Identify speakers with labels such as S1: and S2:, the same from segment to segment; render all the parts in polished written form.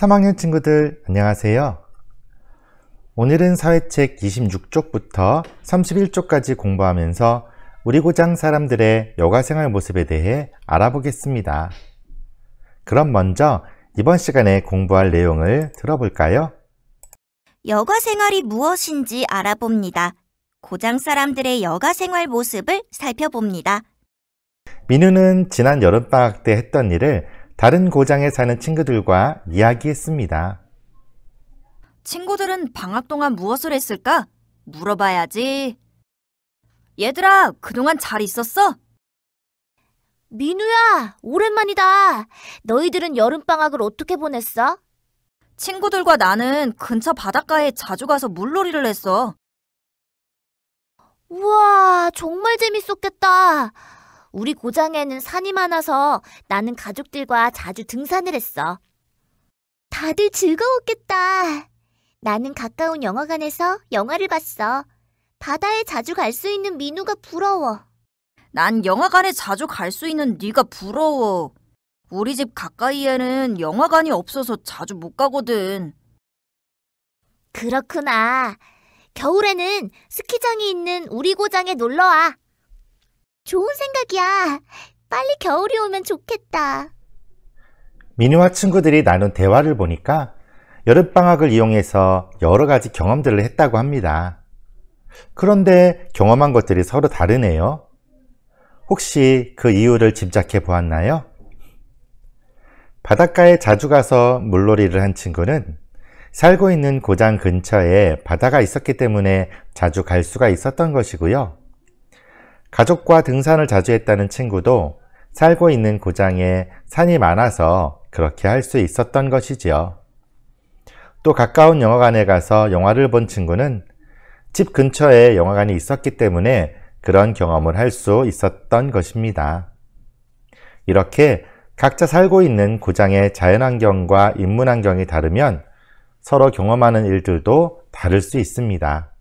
S1: 3학년 친구들 안녕하세요. 오늘은 사회책 26쪽부터 31쪽까지 공부하면서 우리 고장 사람들의 여가생활 모습에 대해 알아보겠습니다. 그럼 먼저 이번 시간에 공부할 내용을 들어볼까요?
S2: 여가생활이 무엇인지 알아봅니다. 고장 사람들의 여가생활 모습을 살펴봅니다.
S1: 민우는 지난 여름방학 때 했던 일을 다른 고장에 사는 친구들과 이야기했습니다.
S2: 친구들은 방학 동안 무엇을 했을까? 물어봐야지. 얘들아, 그동안 잘 있었어?
S3: 민우야, 오랜만이다. 너희들은 여름방학을 어떻게 보냈어?
S2: 친구들과 나는 근처 바닷가에 자주 가서 물놀이를 했어.
S3: 우와, 정말 재밌었겠다. 우리 고장에는 산이 많아서 나는 가족들과 자주 등산을 했어. 다들 즐거웠겠다. 나는 가까운 영화관에서 영화를 봤어. 바다에 자주 갈 수 있는 민우가 부러워.
S2: 난 영화관에 자주 갈 수 있는 네가 부러워. 우리 집 가까이에는 영화관이 없어서 자주 못 가거든.
S3: 그렇구나. 겨울에는 스키장이 있는 우리 고장에 놀러와. 좋은 생각이야. 빨리 겨울이 오면 좋겠다.
S1: 민우와 친구들이 나눈 대화를 보니까 여름방학을 이용해서 여러 가지 경험들을 했다고 합니다. 그런데 경험한 것들이 서로 다르네요. 혹시 그 이유를 짐작해 보았나요? 바닷가에 자주 가서 물놀이를 한 친구는 살고 있는 고장 근처에 바다가 있었기 때문에 자주 갈 수가 있었던 것이고요. 가족과 등산을 자주 했다는 친구도 살고 있는 고장에 산이 많아서 그렇게 할 수 있었던 것이지요. 또 가까운 영화관에 가서 영화를 본 친구는 집 근처에 영화관이 있었기 때문에 그런 경험을 할 수 있었던 것입니다. 이렇게 각자 살고 있는 고장의 자연환경과 인문환경이 다르면 서로 경험하는 일들도 다를 수 있습니다.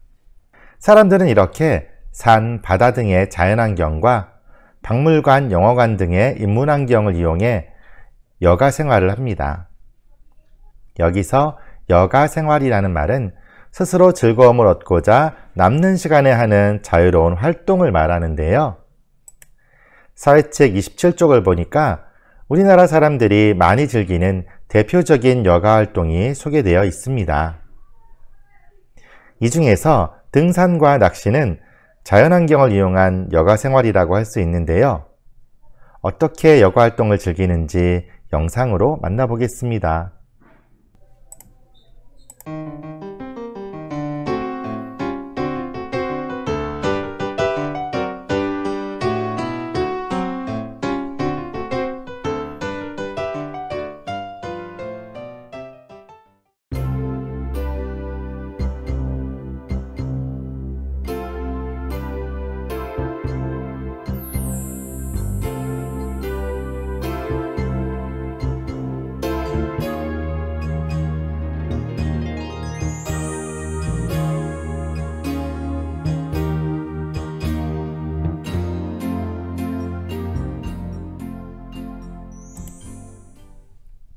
S1: 사람들은 이렇게 산, 바다 등의 자연환경과 박물관, 영화관 등의 인문환경을 이용해 여가생활을 합니다. 여기서 여가생활이라는 말은 스스로 즐거움을 얻고자 남는 시간에 하는 자유로운 활동을 말하는데요. 사회책 27쪽을 보니까 우리나라 사람들이 많이 즐기는 대표적인 여가활동이 소개되어 있습니다. 이 중에서 등산과 낚시는 자연환경을 이용한 여가생활이라고 할 수 있는데요. 어떻게 여가활동을 즐기는지 영상으로 만나보겠습니다.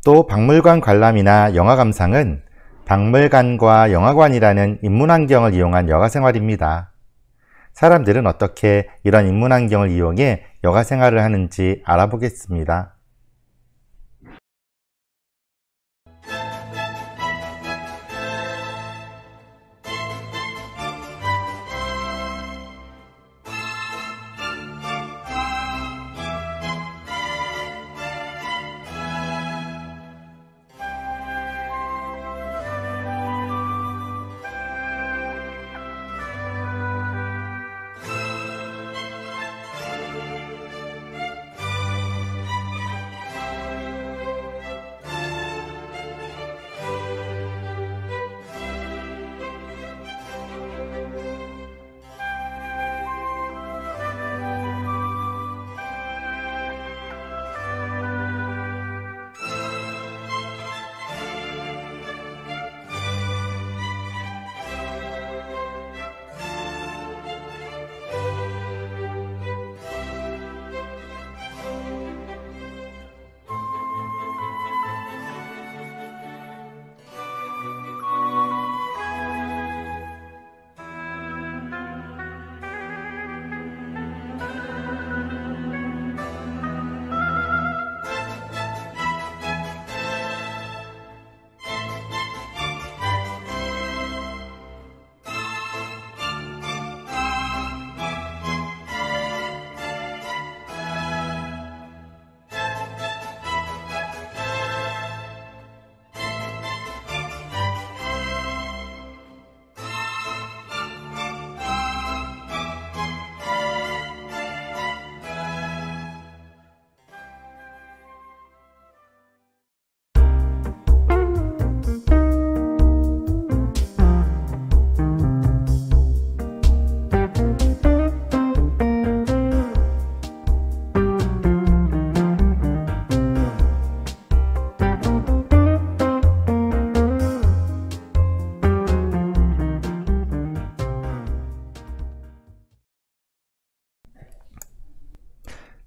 S1: 또 박물관 관람이나 영화 감상은 박물관과 영화관이라는 인문환경을 이용한 여가생활입니다. 사람들은 어떻게 이런 인문환경을 이용해 여가생활을 하는지 알아보겠습니다.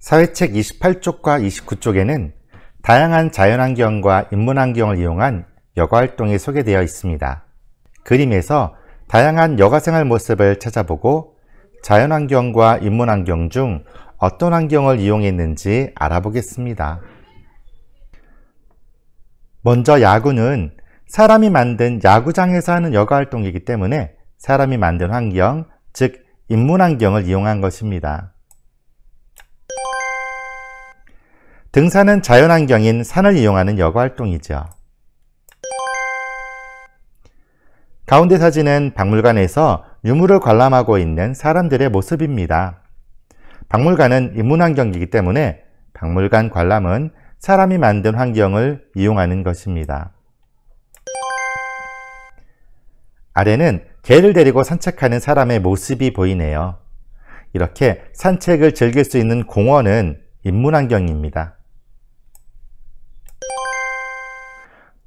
S1: 사회책 28쪽과 29쪽에는 다양한 자연환경과 인문환경을 이용한 여가활동이 소개되어 있습니다. 그림에서 다양한 여가생활 모습을 찾아보고 자연환경과 인문환경 중 어떤 환경을 이용했는지 알아보겠습니다. 먼저 야구는 사람이 만든 야구장에서 하는 여가활동이기 때문에 사람이 만든 환경, 즉 인문환경을 이용한 것입니다. 등산은 자연환경인 산을 이용하는 여가활동이죠. 가운데 사진은 박물관에서 유물을 관람하고 있는 사람들의 모습입니다. 박물관은 인문환경이기 때문에 박물관 관람은 사람이 만든 환경을 이용하는 것입니다. 아래는 개를 데리고 산책하는 사람의 모습이 보이네요. 이렇게 산책을 즐길 수 있는 공원은 인문환경입니다.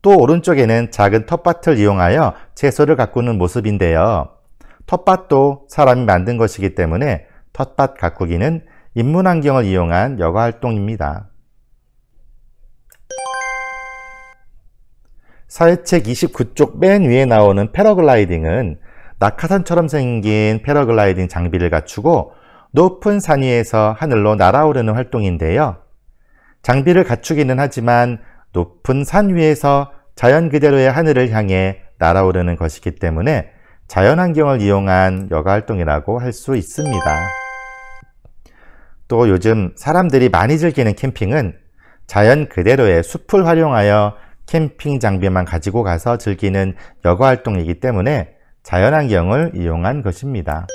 S1: 또 오른쪽에는 작은 텃밭을 이용하여 채소를 가꾸는 모습인데요. 텃밭도 사람이 만든 것이기 때문에 텃밭 가꾸기는 인문환경을 이용한 여가활동입니다. 사회책 29쪽 맨 위에 나오는 패러글라이딩은 낙하산처럼 생긴 패러글라이딩 장비를 갖추고 높은 산 위에서 하늘로 날아오르는 활동인데요. 장비를 갖추기는 하지만 높은 산 위에서 자연 그대로의 하늘을 향해 날아오르는 것이기 때문에 자연환경을 이용한 여가활동이라고 할 수 있습니다. 또 요즘 사람들이 많이 즐기는 캠핑은 자연 그대로의 숲을 활용하여 캠핑 장비만 가지고 가서 즐기는 여가활동이기 때문에 자연환경을 이용한 것입니다.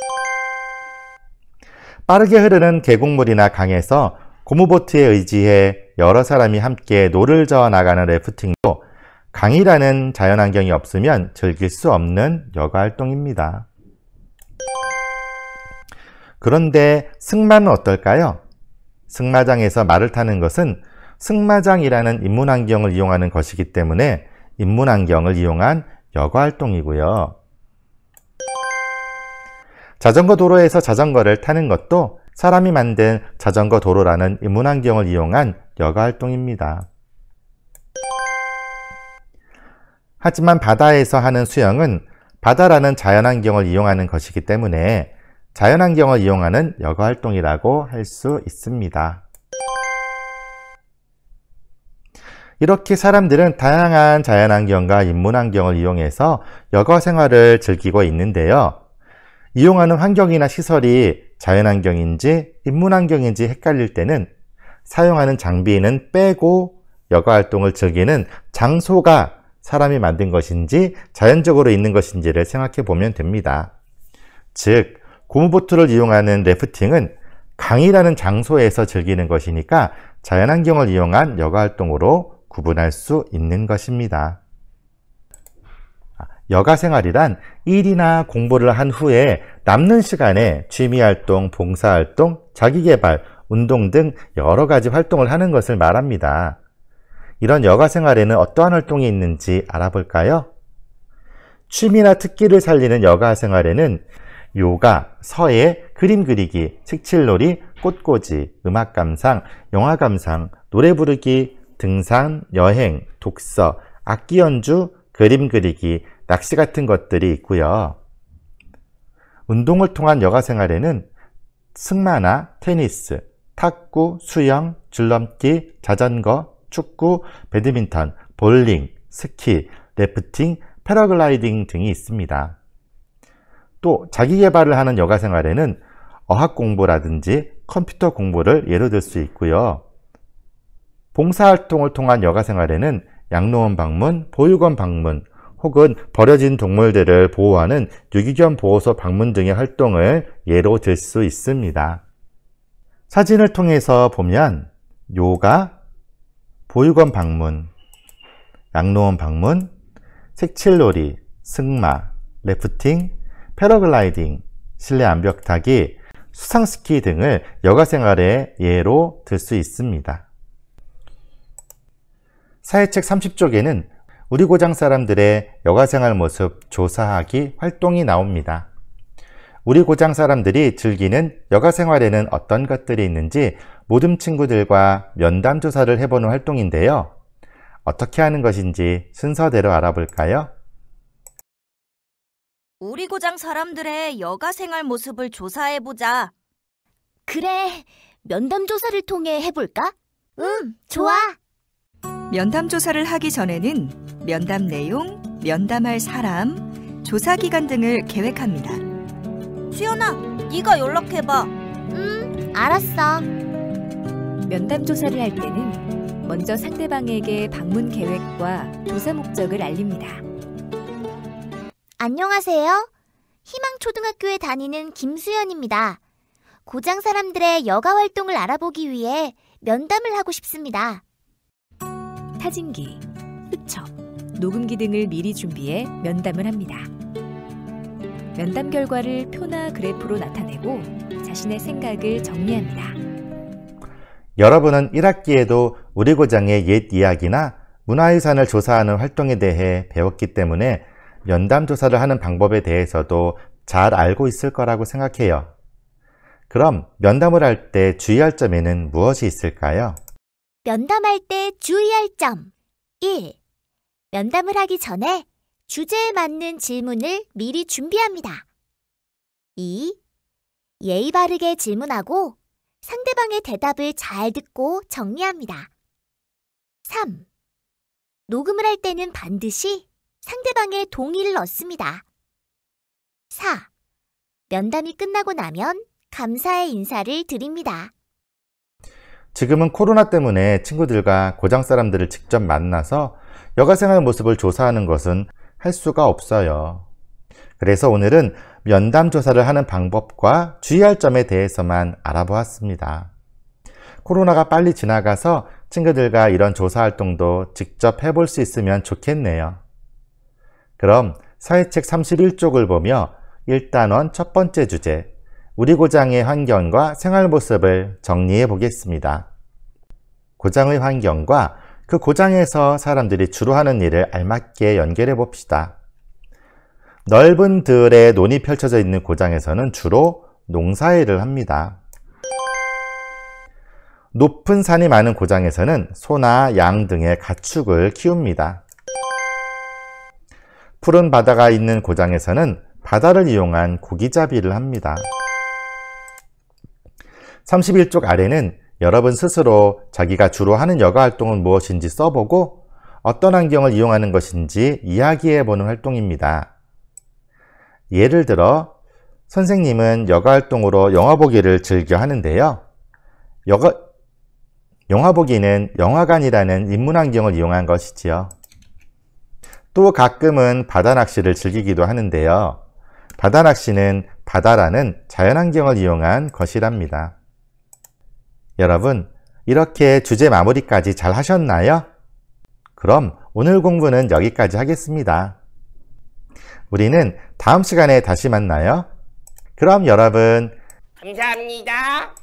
S1: 빠르게 흐르는 계곡물이나 강에서 고무보트에 의지해 여러 사람이 함께 노를 저어 나가는 래프팅도 강이라는 자연환경이 없으면 즐길 수 없는 여가활동입니다. 그런데 승마는 어떨까요? 승마장에서 말을 타는 것은 승마장이라는 인문환경을 이용하는 것이기 때문에 인문환경을 이용한 여가활동이고요. 자전거 도로에서 자전거를 타는 것도 사람이 만든 자전거 도로라는 인문환경을 이용한 여가활동입니다. 하지만 바다에서 하는 수영은 바다라는 자연환경을 이용하는 것이기 때문에 자연환경을 이용하는 여가활동이라고 할 수 있습니다. 이렇게 사람들은 다양한 자연환경과 인문환경을 이용해서 여가생활을 즐기고 있는데요. 이용하는 환경이나 시설이 자연환경인지 인문환경인지 헷갈릴 때는 사용하는 장비는 빼고 여가활동을 즐기는 장소가 사람이 만든 것인지 자연적으로 있는 것인지를 생각해 보면 됩니다. 즉, 고무보트를 이용하는 래프팅은 강이라는 장소에서 즐기는 것이니까 자연환경을 이용한 여가활동으로 구분할 수 있는 것입니다. 여가생활이란 일이나 공부를 한 후에 남는 시간에 취미활동, 봉사활동, 자기개발, 운동 등 여러 가지 활동을 하는 것을 말합니다. 이런 여가생활에는 어떠한 활동이 있는지 알아볼까요? 취미나 특기를 살리는 여가생활에는 요가, 서예, 그림 그리기, 색칠놀이, 꽃꽂이, 음악 감상, 영화 감상, 노래 부르기, 등산, 여행, 독서, 악기 연주, 그림 그리기, 낚시 같은 것들이 있고요. 운동을 통한 여가생활에는 승마나 테니스, 탁구, 수영, 줄넘기, 자전거, 축구, 배드민턴, 볼링, 스키, 래프팅, 패러글라이딩 등이 있습니다. 또 자기개발을 하는 여가생활에는 어학 공부라든지 컴퓨터 공부를 예로 들 수 있고요. 봉사활동을 통한 여가생활에는 양로원 방문, 보육원 방문, 혹은 버려진 동물들을 보호하는 유기견 보호소 방문 등의 활동을 예로 들 수 있습니다. 사진을 통해서 보면 요가, 보육원 방문, 양로원 방문, 색칠놀이, 승마, 래프팅, 패러글라이딩, 실내 암벽타기, 수상스키 등을 여가생활의 예로 들 수 있습니다. 사회책 30쪽에는 우리 고장 사람들의 여가생활 모습 조사하기 활동이 나옵니다. 우리 고장 사람들이 즐기는 여가생활에는 어떤 것들이 있는지 모든 친구들과 면담 조사를 해보는 활동인데요. 어떻게 하는 것인지 순서대로 알아볼까요?
S2: 우리 고장 사람들의 여가 생활 모습을 조사해보자.
S3: 그래, 면담 조사를 통해 해볼까? 응, 좋아.
S4: 면담 조사를 하기 전에는 면담 내용, 면담할 사람, 조사 기간 등을 계획합니다.
S2: 수연아, 네가 연락해봐.
S3: 알았어.
S4: 면담 조사를 할 때는 먼저 상대방에게 방문 계획과 조사 목적을 알립니다.
S3: 안녕하세요. 희망초등학교에 다니는 김수연입니다. 고장 사람들의 여가 활동을 알아보기 위해 면담을 하고 싶습니다.
S4: 타진기, 흡첩, 녹음기 등을 미리 준비해 면담을 합니다. 면담 결과를 표나 그래프로 나타내고 자신의 생각을 정리합니다.
S1: 여러분은 1학기에도 우리 고장의 옛 이야기나 문화유산을 조사하는 활동에 대해 배웠기 때문에 면담 조사를 하는 방법에 대해서도 잘 알고 있을 거라고 생각해요. 그럼 면담을 할 때 주의할 점에는 무엇이 있을까요?
S3: 면담할 때 주의할 점 1. 면담을 하기 전에 주제에 맞는 질문을 미리 준비합니다. 2. 예의 바르게 질문하고 상대방의 대답을 잘 듣고 정리합니다. 3. 녹음을 할 때는 반드시 상대방의 동의를 얻습니다. 4. 면담이 끝나고 나면 감사의 인사를 드립니다.
S1: 지금은 코로나 때문에 친구들과 고장 사람들을 직접 만나서 여가생활 모습을 조사하는 것은 할 수가 없어요. 그래서 오늘은 면담 조사를 하는 방법과 주의할 점에 대해서만 알아보았습니다. 코로나가 빨리 지나가서 친구들과 이런 조사 활동도 직접 해볼 수 있으면 좋겠네요. 그럼 사회책 31쪽을 보며 1단원 첫 번째 주제, 우리 고장의 환경과 생활 모습을 정리해 보겠습니다. 고장의 환경과 그 고장에서 사람들이 주로 하는 일을 알맞게 연결해 봅시다. 넓은 들에 논이 펼쳐져 있는 고장에서는 주로 농사일을 합니다. 높은 산이 많은 고장에서는 소나 양 등의 가축을 키웁니다. 푸른 바다가 있는 고장에서는 바다를 이용한 고기잡이를 합니다. 31쪽 아래는 여러분 스스로 자기가 주로 하는 여가 활동은 무엇인지 써보고 어떤 환경을 이용하는 것인지 이야기해보는 활동입니다. 예를 들어 선생님은 여가 활동으로 영화 보기를 즐겨 하는데요. 영화 보기는 영화관이라는 인문 환경을 이용한 것이지요. 또 가끔은 바다 낚시를 즐기기도 하는데요. 바다 낚시는 바다라는 자연환경을 이용한 것이랍니다. 여러분, 이렇게 주제 마무리까지 잘 하셨나요? 그럼 오늘 공부는 여기까지 하겠습니다. 우리는 다음 시간에 다시 만나요. 그럼 여러분,
S5: 감사합니다.